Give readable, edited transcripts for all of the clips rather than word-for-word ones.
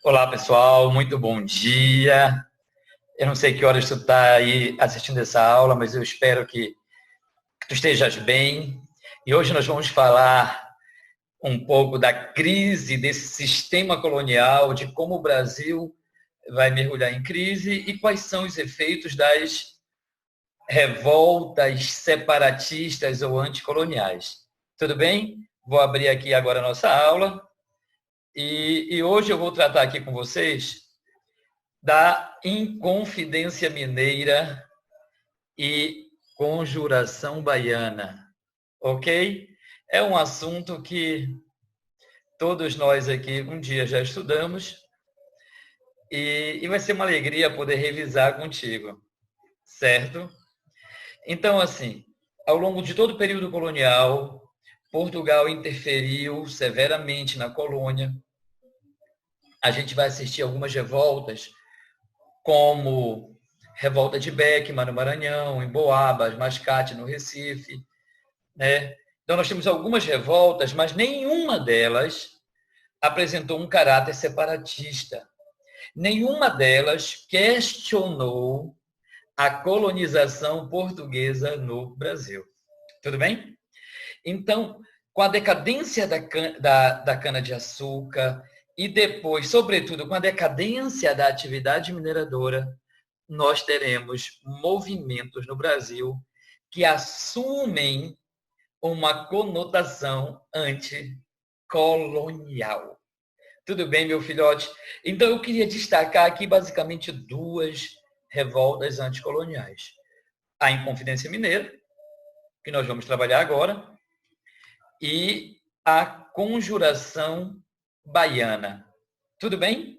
Olá, pessoal, muito bom dia. Eu não sei que horas tu está aí assistindo essa aula, mas eu espero que tu estejas bem. E hoje nós vamos falar um pouco da crise desse sistema colonial, de como o Brasil vai mergulhar em crise e quais são os efeitos das revoltas separatistas ou anticoloniais. Tudo bem? Vou abrir aqui agora a nossa aula e hoje eu vou tratar aqui com vocês da Inconfidência Mineira e Conjuração Baiana, ok? É um assunto que todos nós aqui um dia já estudamos e vai ser uma alegria poder revisar contigo, certo? Então, assim, ao longo de todo o período colonial, Portugal interferiu severamente na colônia. A gente vai assistir algumas revoltas, como Revolta de Beckman no Maranhão, em Boabas, Mascate no Recife, né? Então nós temos algumas revoltas, mas nenhuma delas apresentou um caráter separatista. Nenhuma delas questionou a colonização portuguesa no Brasil. Tudo bem? Então, com a decadência da cana-de-açúcar e depois, sobretudo, com a decadência da atividade mineradora, nós teremos movimentos no Brasil que assumem uma conotação anticolonial. Tudo bem, meu filhote? Então, eu queria destacar aqui basicamente duas revoltas anticoloniais. A Inconfidência Mineira, que nós vamos trabalhar agora, e a Conjuração Baiana. Tudo bem?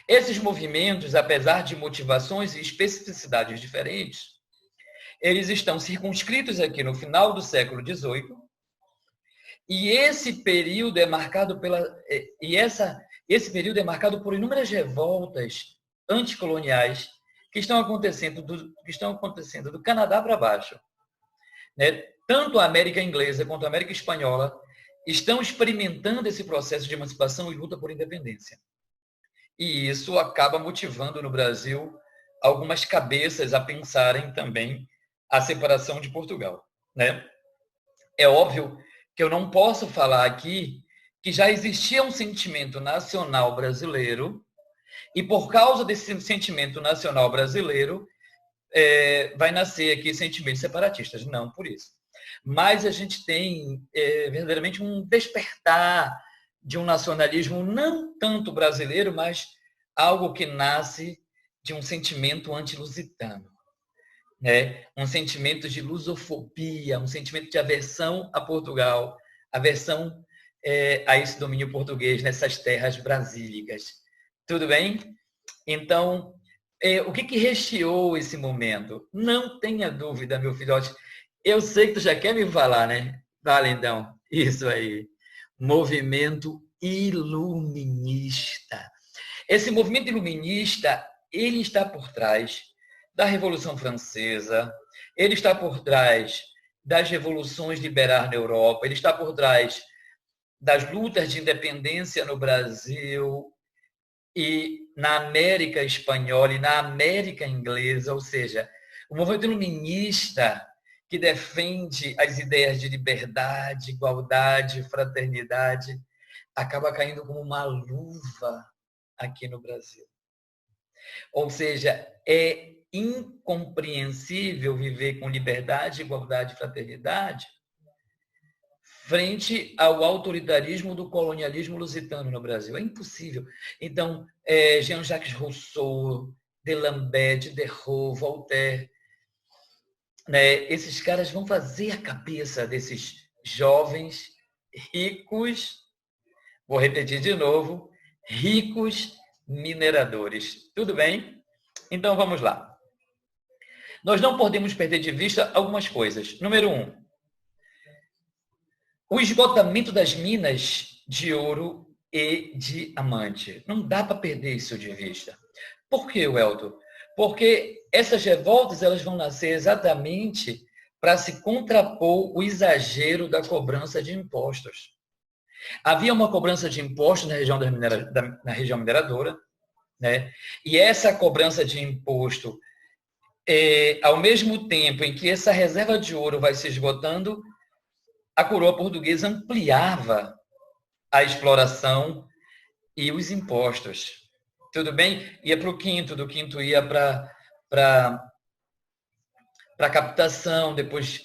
Esses movimentos, apesar de motivações e especificidades diferentes, eles estão circunscritos aqui no final do século XVIII, e esse período é marcado esse período é marcado por inúmeras revoltas anticoloniais que estão acontecendo do Canadá para baixo, né? Tanto a América inglesa quanto a América espanhola estão experimentando esse processo de emancipação e luta por independência. E isso acaba motivando no Brasil algumas cabeças a pensarem também a separação de Portugal, né? É óbvio que eu não posso falar aqui que já existia um sentimento nacional brasileiro e por causa desse sentimento nacional brasileiro vai nascer aqui sentimentos separatistas. Não por isso. Mas a gente tem verdadeiramente um despertar de um nacionalismo não tanto brasileiro, mas algo que nasce de um sentimento anti-lusitano, né? Um sentimento de lusofobia, um sentimento de aversão a Portugal, aversão a esse domínio português nessas terras brasílicas. Tudo bem? Então, o que recheou esse momento? Não tenha dúvida, meu filhote. Eu sei que tu já quer me falar, né? Fala então. Isso aí. Movimento iluminista. Esse movimento iluminista, ele está por trás da Revolução Francesa, ele está por trás das revoluções liberais na Europa, ele está por trás das lutas de independência no Brasil e na América Espanhola e na América Inglesa, ou seja, o movimento iluminista que defende as ideias de liberdade, igualdade, fraternidade, acaba caindo como uma luva aqui no Brasil. Ou seja, é incompreensível viver com liberdade, igualdade e fraternidade frente ao autoritarismo do colonialismo lusitano no Brasil. É impossível. Então, Jean-Jacques Rousseau, D'Alembert, Diderot, Voltaire, né, esses caras vão fazer a cabeça desses jovens ricos, vou repetir de novo, ricos mineradores. Tudo bem? Então, vamos lá. Nós não podemos perder de vista algumas coisas. Número 1, o esgotamento das minas de ouro e diamante. Não dá para perder isso de vista. Por que, Welton? Porque essas revoltas elas vão nascer exatamente para se contrapor o exagero da cobrança de impostos. Havia uma cobrança de impostos na região mineradora, né? E essa cobrança de imposto, ao mesmo tempo em que essa reserva de ouro vai se esgotando, a coroa portuguesa ampliava a exploração e os impostos. Tudo bem? Ia para o quinto, do quinto ia para a captação, depois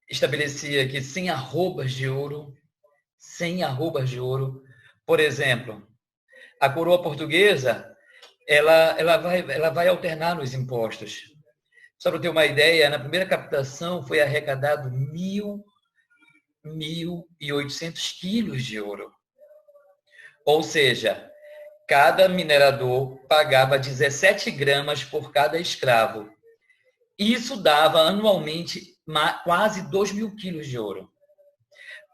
estabelecia que sem arrobas de ouro, por exemplo, a coroa portuguesa, ela vai alternar nos impostos. Só para ter uma ideia, na primeira captação foi arrecadado 1.800 quilos de ouro. Ou seja, cada minerador pagava 17 gramas por cada escravo. Isso dava anualmente quase 2.000 quilos de ouro.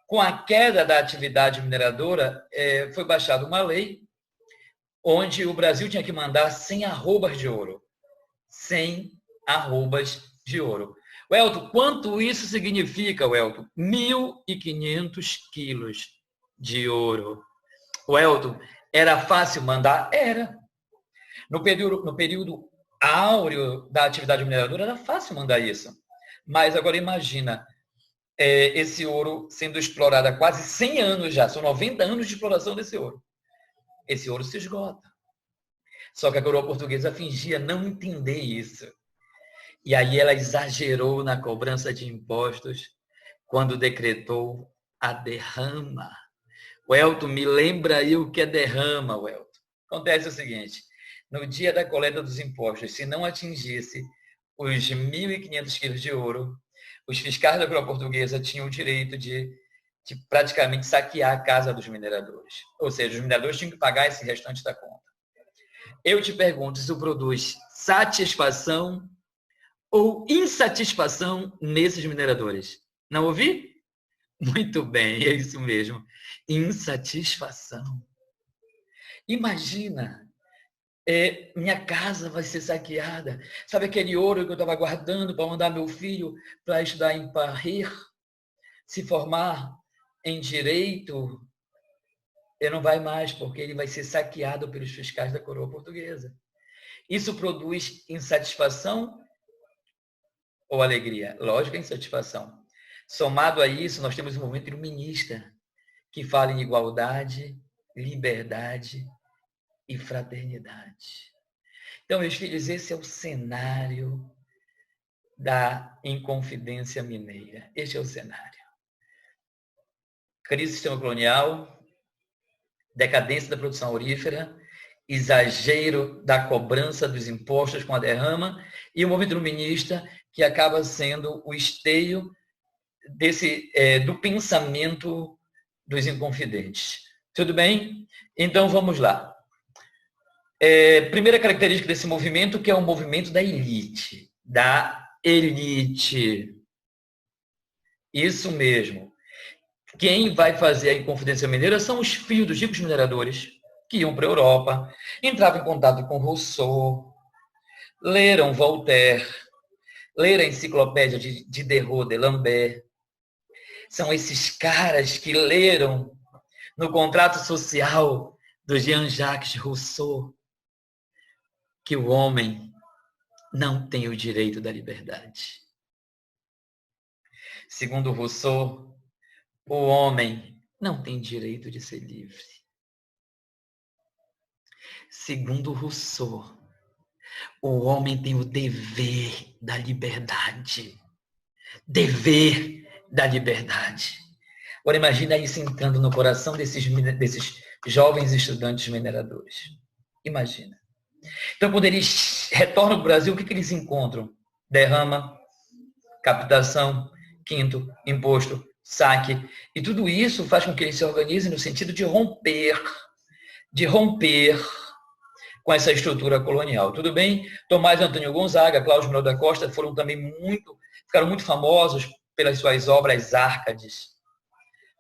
Com a queda da atividade mineradora, foi baixada uma lei onde o Brasil tinha que mandar 100 arrobas de ouro. 100 arrobas de ouro. Welton, quanto isso significa, Welton? 1.500 quilos de ouro. Welton, era fácil mandar? Era. No período áureo da atividade mineradora, era fácil mandar isso. Mas agora imagina, esse ouro sendo explorado há quase 100 anos já, são 90 anos de exploração desse ouro. Esse ouro se esgota. Só que a coroa portuguesa fingia não entender isso. E aí ela exagerou na cobrança de impostos quando decretou a derrama. Welton, me lembra aí o que é derrama, Welton. Acontece o seguinte, no dia da coleta dos impostos, se não atingisse os 1.500 quilos de ouro, os fiscais da coroa portuguesa tinham o direito de praticamente saquear a casa dos mineradores. Ou seja, os mineradores tinham que pagar esse restante da conta. Eu te pergunto, isso produz satisfação ou insatisfação nesses mineradores? Não ouvi? Muito bem, é isso mesmo. Insatisfação. Imagina, minha casa vai ser saqueada. Sabe aquele ouro que eu estava guardando para mandar meu filho para estudar em Paris, se formar em direito? Ele não vai mais, porque ele vai ser saqueado pelos fiscais da coroa portuguesa. Isso produz insatisfação ou alegria? Lógico, é insatisfação. Somado a isso, nós temos um movimento iluminista que fala em igualdade, liberdade e fraternidade. Então, meus filhos, esse é o cenário da Inconfidência Mineira. Este é o cenário. Crise do sistema colonial, decadência da produção aurífera, exagero da cobrança dos impostos com a derrama e o movimento iluminista que acaba sendo o esteio do pensamento dos inconfidentes. Tudo bem? Então, vamos lá. Primeira característica desse movimento, que é o movimento da elite. Da elite. Isso mesmo. Quem vai fazer a Inconfidência Mineira são os filhos dos ricos mineradores, que iam para a Europa, entravam em contato com Rousseau, leram Voltaire, leram a enciclopédia de Diderot, de Lambert. São esses caras que leram no contrato social do Jean-Jacques Rousseau que o homem não tem o direito da liberdade. Segundo Rousseau, o homem não tem direito de ser livre. Segundo Rousseau, o homem tem o dever da liberdade. Dever da liberdade. Agora imagina isso entrando no coração desses jovens estudantes mineradores. Imagina. Então, quando eles retornam para o Brasil, o que eles encontram? Derrama, captação, quinto, imposto, saque. E tudo isso faz com que eles se organizem no sentido de romper com essa estrutura colonial. Tudo bem? Tomás Antônio Gonzaga, Cláudio Manuel da Costa ficaram muito famosos pelas suas obras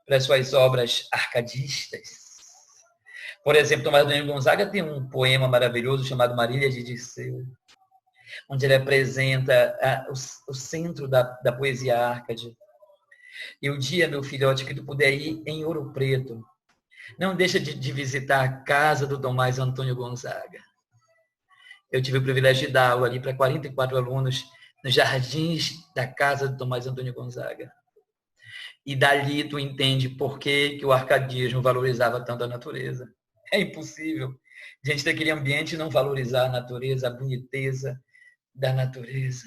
pelas suas obras arcadistas. Por exemplo, Tomás Antônio Gonzaga tem um poema maravilhoso chamado Marília de Dirceu, onde ele apresenta o centro da poesia árcade. E o dia, meu filhote, que tu puder ir em Ouro Preto, não deixa de visitar a casa do Tomás Antônio Gonzaga. Eu tive o privilégio de dar aula ali para 44 alunos nos jardins da casa do Tomás Antônio Gonzaga. E dali tu entende por que o arcadismo valorizava tanto a natureza. É impossível a gente ter aquele ambiente e não valorizar a natureza, a boniteza da natureza.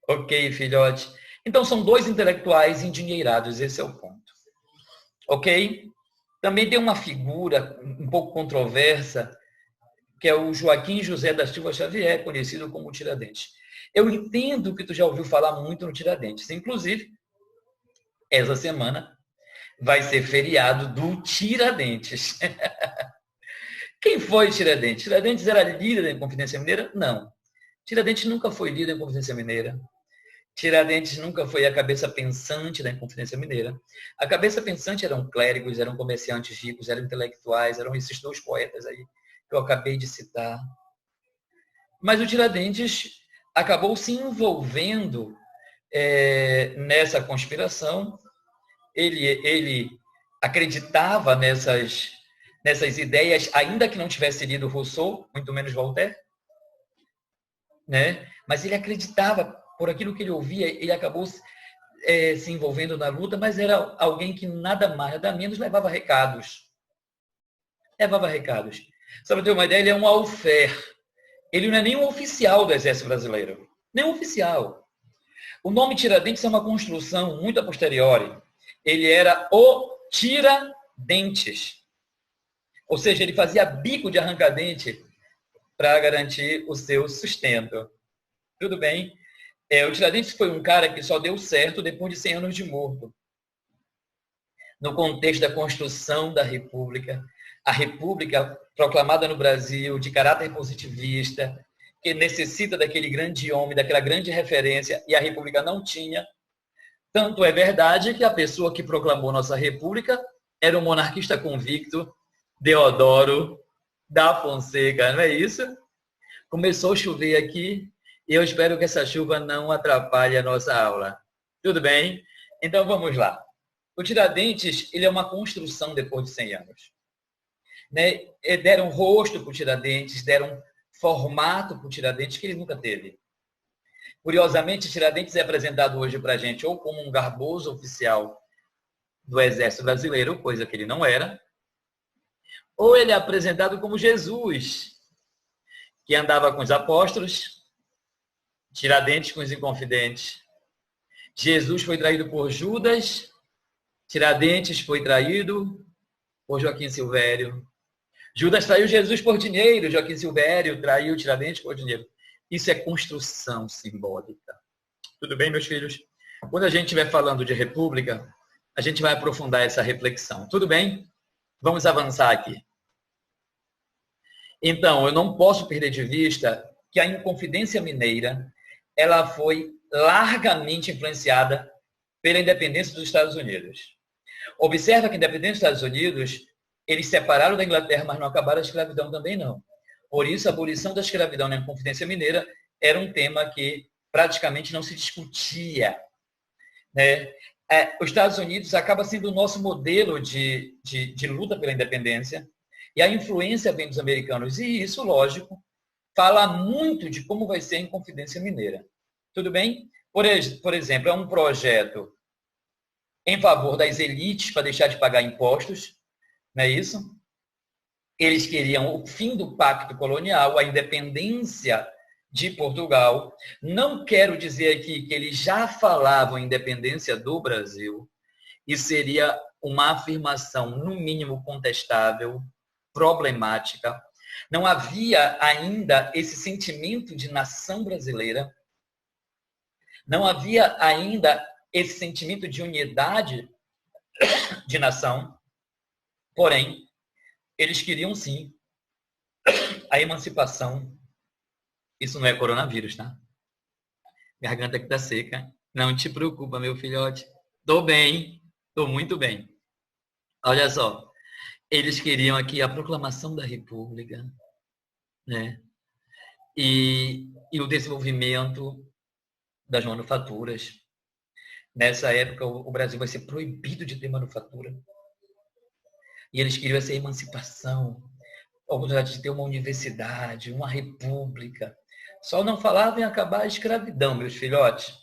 Ok, filhote? Então são dois intelectuais endinheirados, esse é o ponto. Ok? Também tem uma figura um pouco controversa, que é o Joaquim José da Silva Xavier, conhecido como Tiradentes. Eu entendo que tu já ouviu falar muito no Tiradentes. Inclusive, essa semana vai ser feriado do Tiradentes. Quem foi Tiradentes? Tiradentes era líder da Inconfidência Mineira? Não. Tiradentes nunca foi líder da Inconfidência Mineira. Tiradentes nunca foi a cabeça pensante da Inconfidência Mineira. A cabeça pensante eram clérigos, eram comerciantes ricos, eram intelectuais, eram esses dois poetas aí que eu acabei de citar. Mas o Tiradentes acabou se envolvendo nessa conspiração. Ele acreditava nessas ideias, ainda que não tivesse lido Rousseau, muito menos Voltaire, né? Mas ele acreditava por aquilo que ele ouvia, ele acabou se envolvendo na luta, mas era alguém que nada mais, nada menos levava recados. Só para ter uma ideia, ele é um alfer. Ele não é nem um oficial do Exército Brasileiro. Nem um oficial. O nome Tiradentes é uma construção muito a posteriori. Ele era o Tiradentes. Ou seja, ele fazia bico de arranca-dente para garantir o seu sustento. Tudo bem? O Tiradentes foi um cara que só deu certo depois de 100 anos de morto. No contexto da construção da República, a República proclamada no Brasil, de caráter positivista, que necessita daquele grande homem, daquela grande referência, e a República não tinha. Tanto é verdade que a pessoa que proclamou nossa República era um monarquista convicto, Deodoro da Fonseca, não é isso? Começou a chover aqui e eu espero que essa chuva não atrapalhe a nossa aula. Tudo bem? Então vamos lá. O Tiradentes, ele é uma construção depois de 100 anos. Né? Deram rosto para o Tiradentes, deram formato para o Tiradentes que ele nunca teve. Curiosamente, Tiradentes é apresentado hoje para a gente ou como um garboso oficial do Exército Brasileiro, coisa que ele não era, ou ele é apresentado como Jesus, que andava com os apóstolos, Tiradentes com os inconfidentes. Jesus foi traído por Judas, Tiradentes foi traído por Joaquim Silvério. Judas traiu Jesus por dinheiro, Joaquim Silvério traiu Tiradentes por dinheiro. Isso é construção simbólica. Tudo bem, meus filhos? Quando a gente estiver falando de república, a gente vai aprofundar essa reflexão. Tudo bem? Vamos avançar aqui. Então, eu não posso perder de vista que a Inconfidência Mineira ela foi largamente influenciada pela independência dos Estados Unidos. Observa que a independência dos Estados Unidos, eles separaram da Inglaterra, mas não acabaram a escravidão também não. Por isso, a abolição da escravidão na Inconfidência Mineira era um tema que praticamente não se discutia. Né? Os Estados Unidos acaba sendo o nosso modelo de luta pela independência, e a influência vem dos americanos. E isso, lógico, fala muito de como vai ser a Inconfidência Mineira. Tudo bem? Por exemplo, é um projeto em favor das elites para deixar de pagar impostos, não é isso? Eles queriam o fim do pacto colonial, a independência de Portugal. Não quero dizer aqui que eles já falavam em independência do Brasil. Isso seria uma afirmação, no mínimo, contestável, problemática. Não havia ainda esse sentimento de nação brasileira. Não havia ainda esse sentimento de unidade de nação. Porém, eles queriam sim a emancipação. Isso não é coronavírus, tá? Garganta que tá seca. Não te preocupa, meu filhote. Tô bem, tô muito bem. Olha só, eles queriam aqui a proclamação da República, né? E o desenvolvimento das manufaturas. Nessa época, o Brasil vai ser proibido de ter manufatura. E eles queriam essa emancipação. a oportunidade de ter uma universidade, uma república. Só não falavam em acabar a escravidão, meus filhotes.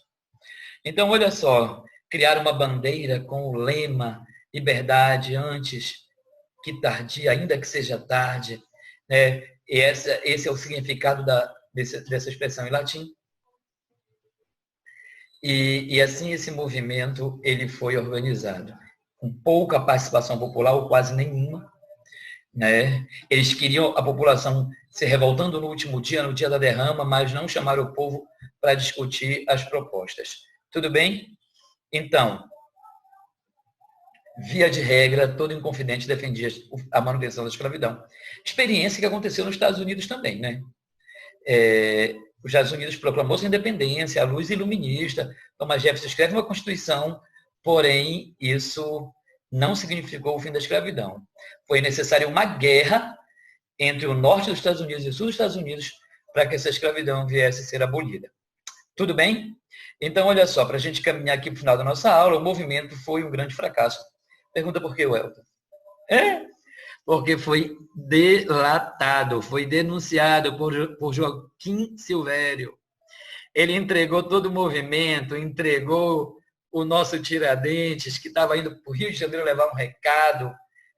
Então, olha só, criar uma bandeira com o lema liberdade antes que tardia, ainda que seja tarde, né? E esse é o significado dessa expressão em latim. E assim esse movimento ele foi organizado, com pouca participação popular ou quase nenhuma, né? Eles queriam a população se revoltando no último dia, no dia da derrama, mas não chamaram o povo para discutir as propostas. Tudo bem? Então, via de regra, todo inconfidente defendia a manutenção da escravidão. Experiência que aconteceu nos Estados Unidos também, né? Os Estados Unidos proclamou sua independência, a luz iluminista, Thomas Jefferson escreve uma Constituição, porém, isso não significou o fim da escravidão. Foi necessária uma guerra entre o norte dos Estados Unidos e o sul dos Estados Unidos para que essa escravidão viesse a ser abolida. Tudo bem? Então, olha só, para a gente caminhar aqui para o final da nossa aula, o movimento foi um grande fracasso. Pergunta por que, Welton? Porque foi delatado, foi denunciado por Joaquim Silvério. Ele entregou todo o movimento, entregou o nosso Tiradentes, que estava indo para o Rio de Janeiro levar um recado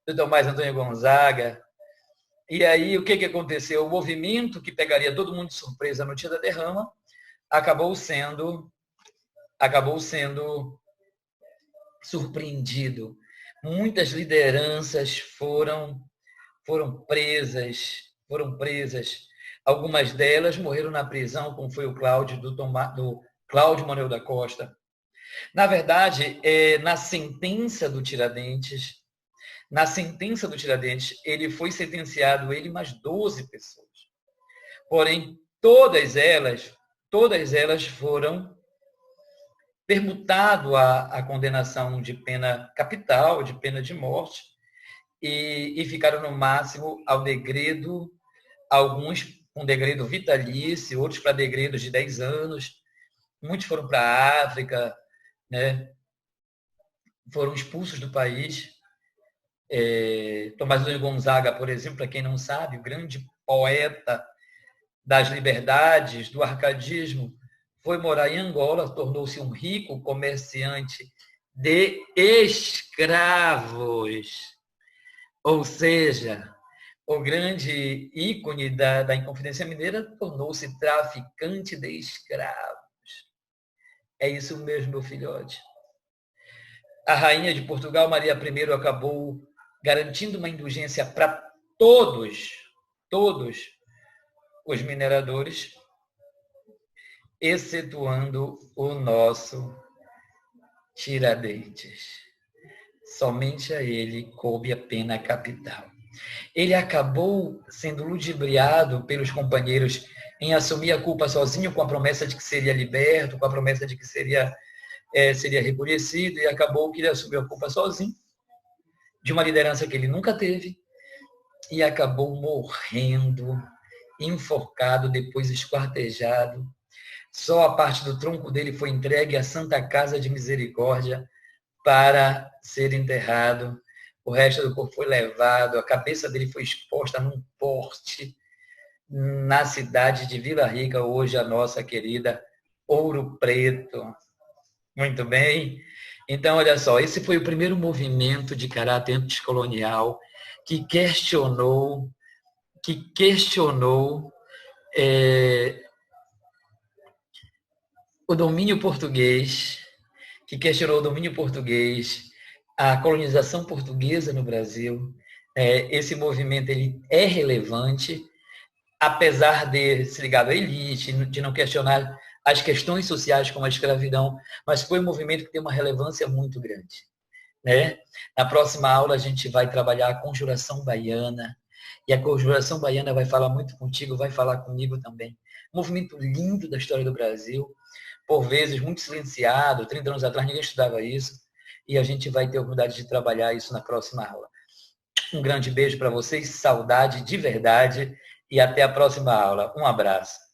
do Tomás Antônio Gonzaga. E aí, o que aconteceu? O movimento que pegaria todo mundo de surpresa no dia da derrama acabou sendo surpreendido. Muitas lideranças foram presas. Algumas delas morreram na prisão, como foi o Cláudio, do Cláudio Manuel da Costa. Na verdade, na sentença do Tiradentes, ele foi sentenciado, ele mais 12 pessoas. Porém, todas elas foram permutado a condenação de pena capital, de pena de morte, e ficaram no máximo ao degredo, alguns com degredo vitalício, outros para degredos de 10 anos, muitos foram para a África, né? Foram expulsos do país. Tomás Antônio Gonzaga, por exemplo, para quem não sabe, o grande poeta das liberdades, do arcadismo, foi morar em Angola, tornou-se um rico comerciante de escravos. Ou seja, o grande ícone da Inconfidência Mineira tornou-se traficante de escravos. É isso mesmo, meu filhote. A rainha de Portugal, Maria I, acabou garantindo uma indulgência para todos os mineradores, excetuando o nosso Tiradentes. Somente a ele coube a pena capital. Ele acabou sendo ludibriado pelos companheiros em assumir a culpa sozinho, com a promessa de que seria liberto, com a promessa de que seria reconhecido, e acabou que ele assumiu a culpa sozinho, de uma liderança que ele nunca teve, e acabou morrendo, enforcado, depois esquartejado. Só a parte do tronco dele foi entregue à Santa Casa de Misericórdia para ser enterrado. O resto do corpo foi levado, a cabeça dele foi exposta num porte na cidade de Vila Rica, hoje a nossa querida Ouro Preto. Muito bem. Então, olha só, esse foi o primeiro movimento de caráter anticolonial que questionou o domínio português, a colonização portuguesa no Brasil. Esse movimento ele é relevante, apesar de se ligar à elite, de não questionar as questões sociais como a escravidão, mas foi um movimento que tem uma relevância muito grande, né? Na próxima aula a gente vai trabalhar a Conjuração Baiana, e a Conjuração Baiana vai falar muito contigo, vai falar comigo também. Um movimento lindo da história do Brasil, por vezes muito silenciado, 30 anos atrás ninguém estudava isso, e a gente vai ter a oportunidade de trabalhar isso na próxima aula. Um grande beijo para vocês, saudade de verdade, e até a próxima aula. Um abraço.